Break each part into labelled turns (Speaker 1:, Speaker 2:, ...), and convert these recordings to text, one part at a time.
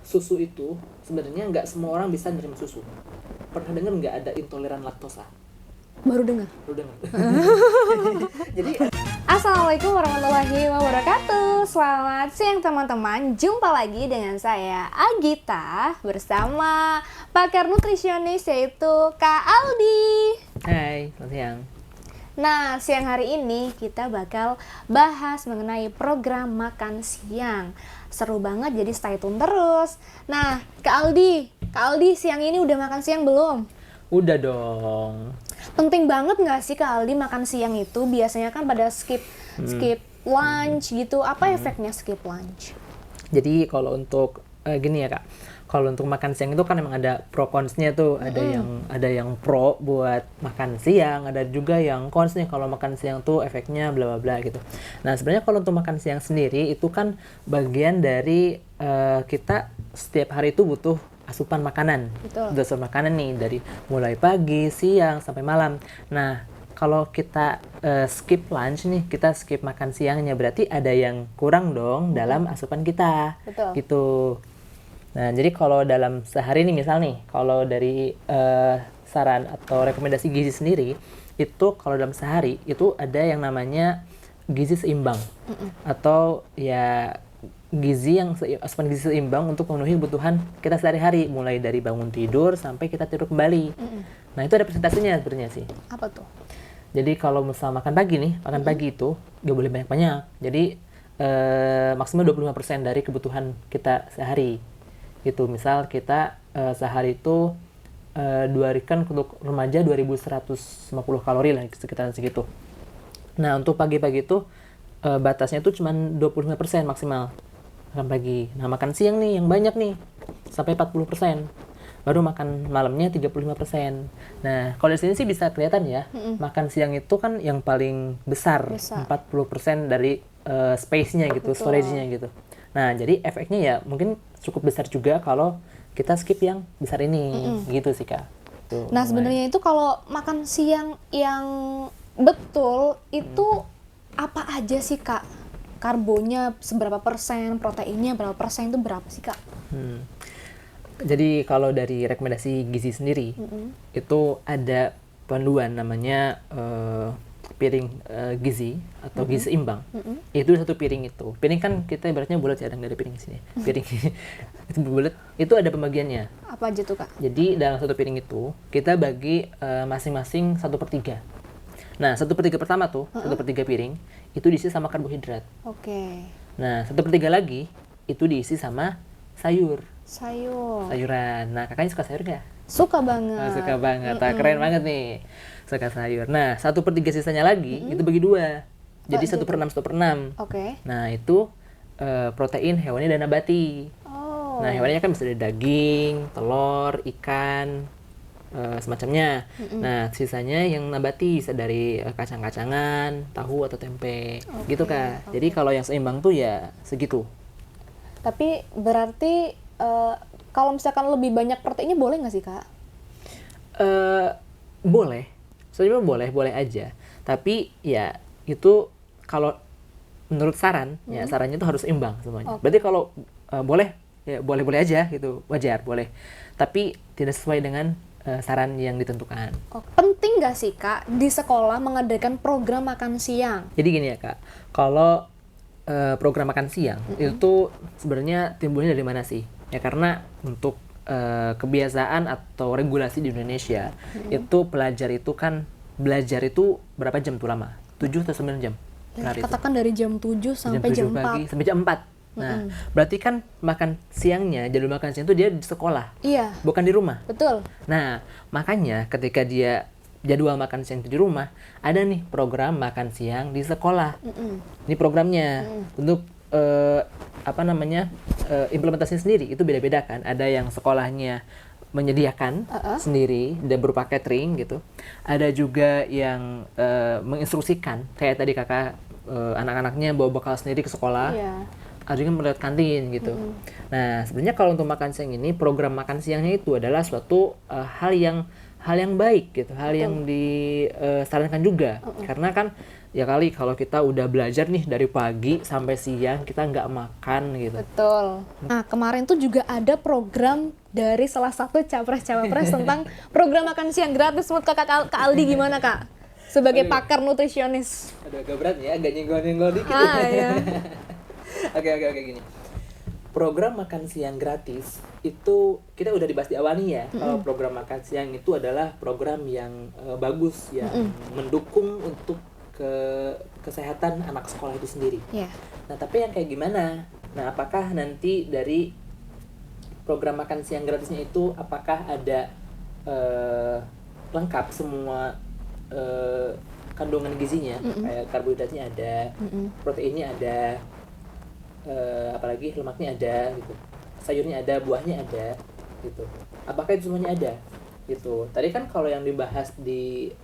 Speaker 1: susu itu sebenarnya nggak semua orang bisa nerima susu. Pernah dengar nggak ada intoleran laktosa?
Speaker 2: Baru dengar.
Speaker 1: Jadi
Speaker 2: Assalamualaikum warahmatullahi wabarakatuh. Selamat siang teman-teman. Jumpa lagi dengan saya Agita bersama pakar nutrisionis yaitu Kak Aldi.
Speaker 1: hai, selamat siang.
Speaker 2: Nah, siang hari ini kita bakal bahas mengenai program makan siang. Seru banget, jadi stay tune terus. Nah, Kak Aldi siang ini udah makan siang belum?
Speaker 1: Udah dong.
Speaker 2: Penting banget nggak sih Kak Aldi makan siang itu? Biasanya kan pada skip lunch gitu. Apa efeknya skip lunch?
Speaker 1: Jadi kalau untuk gini ya Kak, kalau untuk makan siang itu kan memang ada pro cons-nya tuh. Ada yang pro buat makan siang, ada juga yang cons-nya kalau makan siang tuh efeknya bla bla bla gitu. Nah sebenarnya kalau untuk makan siang sendiri itu kan bagian dari kita setiap hari itu butuh asupan makanan.
Speaker 2: Betul.
Speaker 1: Asupan makanan nih dari mulai pagi, siang sampai malam. Nah kalau kita skip lunch nih, kita skip makan siangnya, berarti ada yang kurang dong dalam asupan kita.
Speaker 2: Betul.
Speaker 1: Gitu. Nah, jadi kalau dalam sehari nih misal nih, kalau dari saran atau rekomendasi gizi sendiri, itu kalau dalam sehari itu ada yang namanya gizi seimbang. Atau ya asupan gizi seimbang untuk memenuhi kebutuhan kita sehari-hari, mulai dari bangun tidur sampai kita tidur kembali. Nah, itu ada presentasinya sebenarnya sih.
Speaker 2: Apa tuh?
Speaker 1: Jadi kalau misal makan pagi nih, pagi itu gak boleh banyak-banyak. Jadi maksimal 25% dari kebutuhan kita sehari. Gitu, misal kita sehari itu 2 hari kan untuk remaja 2150 kalori lah, sekitaran segitu. Nah, untuk pagi-pagi itu batasnya itu cuma 25% maksimal makan pagi. Nah, makan siang nih yang banyak nih sampai 40%. Baru makan malamnya 35%. Nah, kalau di sini sih bisa kelihatan ya, makan siang itu kan yang paling besar. 40% dari space-nya gitu, storage-nya gitu. Nah, jadi efeknya ya mungkin cukup besar juga kalau kita skip yang besar ini, gitu sih Kak. Tuh,
Speaker 2: Nah, sebenarnya itu kalau makan siang yang betul itu apa aja sih Kak? Karbonya seberapa persen, proteinnya berapa persen, itu berapa sih Kak?
Speaker 1: Jadi kalau dari rekomendasi gizi sendiri, itu ada panduan namanya piring gizi atau gizi seimbang. Itu satu piring itu. Piring kan kita ibaratnya bulat ya, ada nggak ada piring di sini. Piring itu bulat, itu ada pembagiannya.
Speaker 2: Apa aja tuh Kak?
Speaker 1: Jadi dalam satu piring itu kita bagi masing-masing 1/3. Nah, 1/3 pertama tuh, 1/3 piring itu diisi sama karbohidrat.
Speaker 2: Oke.
Speaker 1: Nah, 1/3 lagi itu diisi sama sayuran. Nah, kakaknya suka sayur nggak?
Speaker 2: Suka banget.
Speaker 1: Oh, suka banget. Nah, keren banget nih. Suka sayur. Nah, 1/3 sisanya lagi itu bagi 2. Jadi 1/6, 1/6.
Speaker 2: Oke.
Speaker 1: Nah, itu protein hewani dan nabati.
Speaker 2: Oh.
Speaker 1: Nah, hewannya kan bisa dari daging, telur, ikan, semacamnya. Nah, sisanya yang nabati bisa dari kacang-kacangan, tahu atau tempe. Gitu Kak. Jadi kalau yang seimbang tuh ya segitu.
Speaker 2: Tapi berarti kalau misalkan lebih banyak proteinnya boleh nggak sih Kak?
Speaker 1: Boleh. Sebenarnya boleh aja. Tapi ya itu kalau menurut saran, ya sarannya itu harus imbang semuanya. Berarti kalau boleh, ya boleh-boleh aja gitu, wajar, boleh. Tapi tidak sesuai dengan saran yang ditentukan.
Speaker 2: Penting nggak sih Kak di sekolah mengadakan program makan siang?
Speaker 1: Jadi gini ya Kak, kalau program makan siang itu sebenarnya timbulnya dari mana sih? Ya karena untuk kebiasaan atau regulasi di Indonesia itu belajar itu berapa jam tuh lama? 7 atau 9 jam?
Speaker 2: Katakan dari jam 7 sampai jam 4.
Speaker 1: Pagi sampai jam 4. Nah, berarti kan makan siangnya, jadwal makan siang itu dia di sekolah.
Speaker 2: Iya.
Speaker 1: Bukan di rumah.
Speaker 2: Betul.
Speaker 1: Nah, makanya ketika dia jadwal makan siang itu di rumah, ada nih program makan siang di sekolah. Ini programnya. Untuk implementasinya sendiri itu beda-beda kan. Ada yang sekolahnya menyediakan sendiri dan berupa catering gitu. Ada juga yang menginstruksikan, kayak tadi kakak anak-anaknya bawa bekal sendiri ke sekolah.
Speaker 2: Iya.
Speaker 1: Ada juga melihat kantin gitu. Nah, sebenarnya kalau untuk makan siang ini, program makan siangnya itu adalah suatu hal yang baik gitu, hal yang disarankan juga. Karena kan ya kali kalau kita udah belajar nih dari pagi sampai siang kita nggak makan gitu.
Speaker 2: Betul. Nah, kemarin tuh juga ada program dari salah satu capres-cawapres tentang program makan siang gratis. Menurut Kak Aldi gimana, Kak? Sebagai pakar nutrisionis.
Speaker 1: Aduh, agak berat ya, agak nyenggol-nyenggol dikit.
Speaker 2: Iya.
Speaker 1: Oke, gini. Program makan siang gratis itu kita udah dibahas di awal nih ya. Kalau program makan siang itu adalah program yang bagus, yang mendukung untuk kesehatan anak sekolah itu sendiri.
Speaker 2: Iya.
Speaker 1: Nah, tapi yang kayak gimana? Nah, apakah nanti dari program makan siang gratisnya itu apakah ada lengkap semua kandungan gizinya? Kayak karbohidratnya ada, proteinnya ada, apalagi lemaknya ada gitu, sayurnya ada, buahnya ada gitu. Apakah itu semuanya ada gitu? Tadi kan kalau yang dibahas di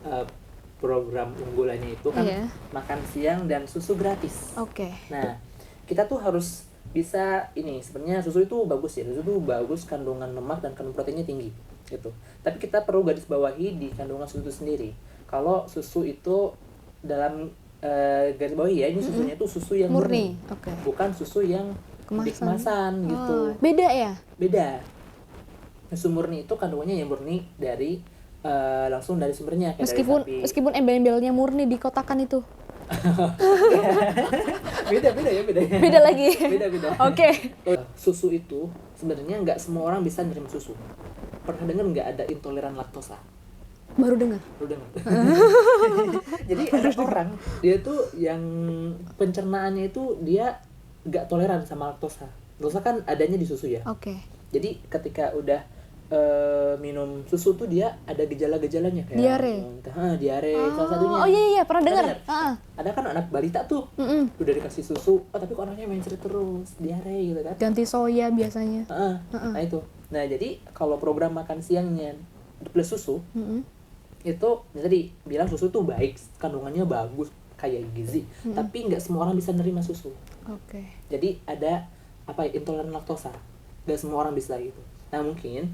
Speaker 1: program unggulannya itu kan makan siang dan susu gratis.
Speaker 2: Oke.
Speaker 1: Nah, kita tuh harus bisa ini, sebenarnya susu itu bagus ya, susu itu bagus, kandungan lemak dan kandungan proteinnya tinggi gitu. Tapi kita perlu garis bawahi di kandungan susu itu sendiri. Kalau susu itu dalam garis bawahi ya, ini susunya itu susu yang murni.
Speaker 2: Oke.
Speaker 1: Bukan susu yang dikemasan gitu.
Speaker 2: Beda ya?
Speaker 1: Beda. Susu murni itu kandungannya yang murni dari langsung dari sumbernya kayak dari sapi.
Speaker 2: Meskipun embel-embelnya murni di kotakan itu.
Speaker 1: beda
Speaker 2: lagi. Oke.
Speaker 1: Susu itu sebenarnya nggak semua orang bisa nerima susu. Pernah dengar nggak ada intoleran laktosa?
Speaker 2: Baru dengar.
Speaker 1: Jadi ada orang dia tuh yang pencernaannya itu dia nggak toleran sama laktosa. Laktosa kan adanya di susu ya.
Speaker 2: Oke.
Speaker 1: Jadi ketika udah minum susu tuh dia ada gejala-gejalanya kayak diare salah satunya.
Speaker 2: Oh iya pernah dengar.
Speaker 1: Ada kan anak balita tuh udah dikasih susu, tapi kok anaknya mencret terus, diare gitu kan.
Speaker 2: Ganti soya biasanya.
Speaker 1: Nah itu. Nah jadi kalau program makan siangnya plus susu itu tadi bilang susu tuh baik, kandungannya bagus, kayak gizi, tapi nggak semua orang bisa nerima susu.
Speaker 2: Oke.
Speaker 1: Jadi ada intoleran laktosa, nggak semua orang bisa gitu. Nah mungkin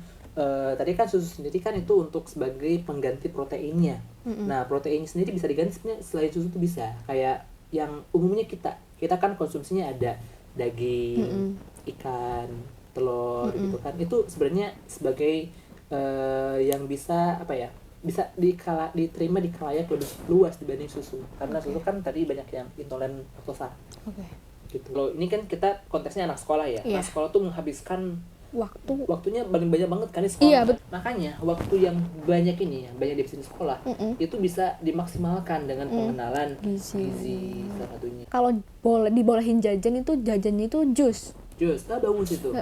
Speaker 1: tadi kan susu sendiri kan itu untuk sebagai pengganti proteinnya. Nah proteinnya sendiri bisa diganti sebenarnya selain susu tuh bisa. Kayak yang umumnya kita kan konsumsinya ada daging, ikan, telur gitu kan. Itu sebenarnya sebagai yang bisa bisa diterima di khalayak lebih luas dibanding susu. Karena susu kan tadi banyak yang intoleran laktosa. Gitu. Kalau ini kan kita konteksnya anak sekolah ya. Anak sekolah tuh menghabiskan waktunya paling banyak banget kan di sekolah.
Speaker 2: Iya,
Speaker 1: Makanya waktu yang banyak ini, yang banyak di sekolah, itu bisa dimaksimalkan dengan pengenalan gizi salah satunya.
Speaker 2: Kalau dibolehin jajan itu jus.
Speaker 1: Jus, bagus itu.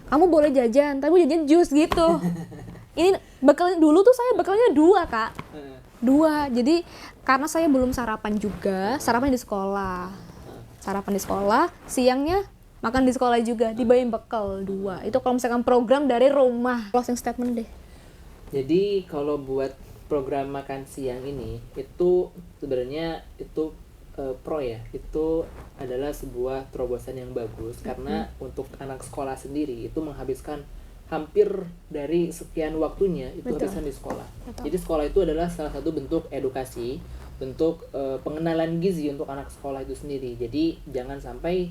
Speaker 2: Kamu boleh jajan, tapi jajan jus gitu. Ini bekal dulu tuh saya bekalnya 2, Kak. 2. Jadi karena saya belum sarapan juga, sarapan di sekolah. Siangnya makan di sekolah juga, dibawain bekal 2. Itu kalau misalkan program dari rumah. Closing statement deh.
Speaker 1: Jadi kalau buat program makan siang ini, itu sebenarnya itu pro ya. Itu adalah sebuah terobosan yang bagus. Karena untuk anak sekolah sendiri, itu menghabiskan hampir dari sekian waktunya, itu habiskan di sekolah. Jadi sekolah itu adalah salah satu bentuk edukasi, bentuk pengenalan gizi untuk anak sekolah itu sendiri. Jadi jangan sampai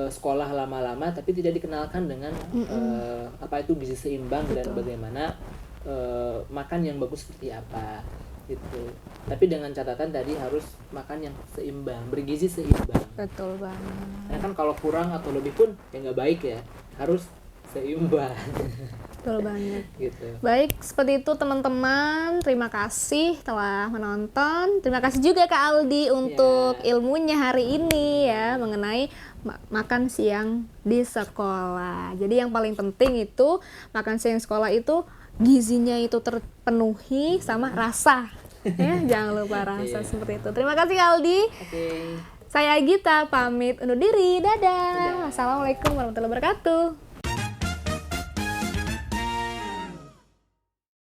Speaker 1: sekolah lama-lama tapi tidak dikenalkan dengan apa itu gizi seimbang dan bagaimana makan yang bagus seperti apa gitu. Tapi dengan catatan tadi harus makan yang seimbang, bergizi seimbang.
Speaker 2: Betul banget.
Speaker 1: Karena kan kalau kurang atau lebih pun ya nggak baik ya, harus seimbang.
Speaker 2: Betul banget.
Speaker 1: Gitu.
Speaker 2: Baik, seperti itu teman-teman. Terima kasih telah menonton. Terima kasih juga Kak Aldi untuk ilmunya hari ini ya mengenai makan siang di sekolah. Jadi yang paling penting itu makan siang sekolah itu gizinya itu terpenuhi sama rasa. Ya, jangan lupa rasa seperti itu. Terima kasih Kak Aldi. Saya Gita pamit undur diri. Dadah. Assalamualaikum warahmatullahi wabarakatuh.